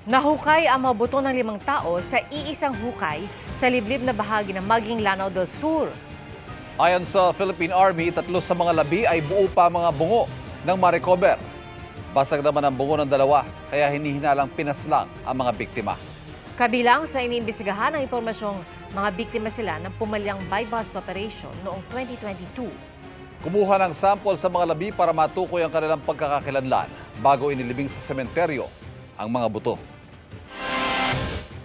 Nahukay ang mga buto ng 5 tao sa iisang hukay sa liblib na bahagi ng Maging Lanao del Sur. Ayon sa Philippine Army, 3 sa mga labi ay buo pa mga bungo ng ma-recover. Basag naman ang bungo ng 2, kaya hinihinalang pinaslang ang mga biktima. Kabilang sa iniimbestigahan ang impormasyong mga biktima sila ng pumalyang buy-bust operation noong 2022. Kumuha ng sample sa mga labi para matukoy ang kanilang pagkakakilanlan bago inilibing sa sementeryo ang mga buto.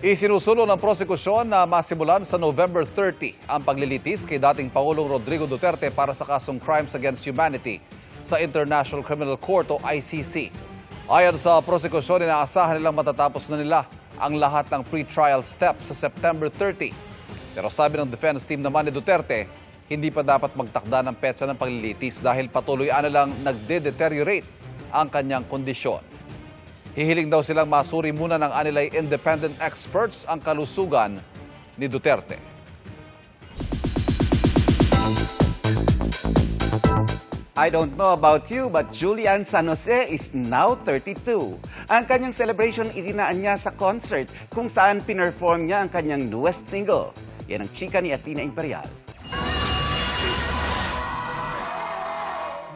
Isinusulong ng prosekusyon na masimulan sa November 30 ang paglilitis kay dating Pangulong Rodrigo Duterte para sa kasong Crimes Against Humanity sa International Criminal Court o ICC. Ayon sa prosekusyon, inaasahan nilang matatapos na nila ang lahat ng pre-trial steps sa September 30. Pero sabi ng defense team naman ni Duterte, hindi pa dapat magtakda ng petsa ng paglilitis dahil patuloy na lang nagde-deteriorate ang kanyang kondisyon. Hihiling daw silang masuri muna ng anilay independent experts ang kalusugan ni Duterte. I don't know about you, but Julian San Jose is now 32. Ang kanyang celebration idinaan niya sa concert kung saan pinerform niya ang kanyang newest single. Yan ang chika ni Athena Imperial.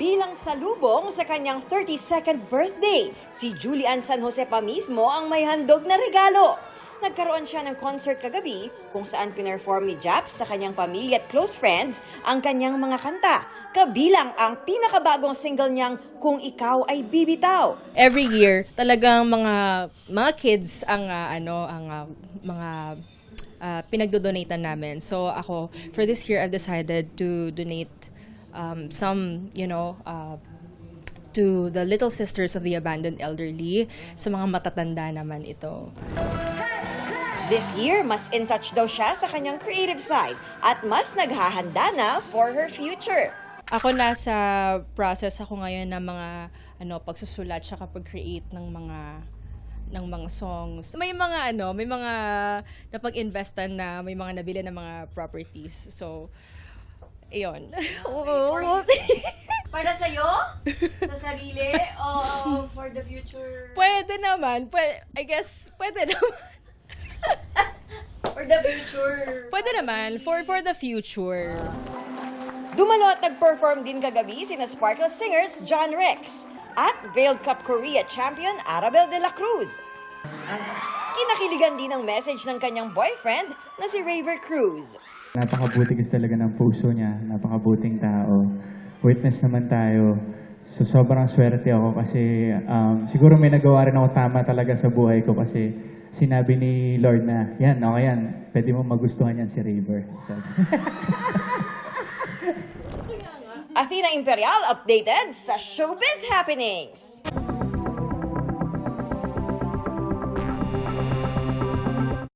Bilang salubong sa kanyang 32nd birthday, si Julian San Jose pa mismo ang may handog na regalo. Nagkaroon siya ng concert kagabi kung saan pinerform ni Japs sa kanyang pamilya at close friends ang kanyang mga kanta. Kabilang ang pinakabagong single niyang Kung Ikaw Ay Bibitaw. Every year, talagang mga kids ang pinagdodonatan namin. So ako, for this year, I've decided to donate some, to the Little Sisters of the Abandoned Elderly. Sa mga matatanda naman ito. This year, mas in touch daw siya sa kanyang creative side at mas naghahanda na for her future. Ako nasa process ako ngayon ng mga pagsusulat siya pag-create ng mga songs. May mga napag-investan na, may mga nabili ng mga properties. So, iyon. Para sa'yo? Sa sarili? O for the future? Pwede naman. I guess, pwede naman. For the future? Pwede naman. For the future. Dumalo at nag-perform din kagabi sina Sparkle singers John Rex at Veiled Cup Korea champion Arabel de la Cruz. Kinakiligan din ang message ng kanyang boyfriend na si Raver Cruz. Napakabuti kasi talaga ng puso niya, napakabuting tao. Witness naman tayo. So sobrang swerte ako kasi siguro may nagawa rin ako tama talaga sa buhay ko kasi sinabi ni Lord na, yan, okay yan, pwede mo magustuhan yan si Raver. Athena Imperial updated sa Showbiz Happenings.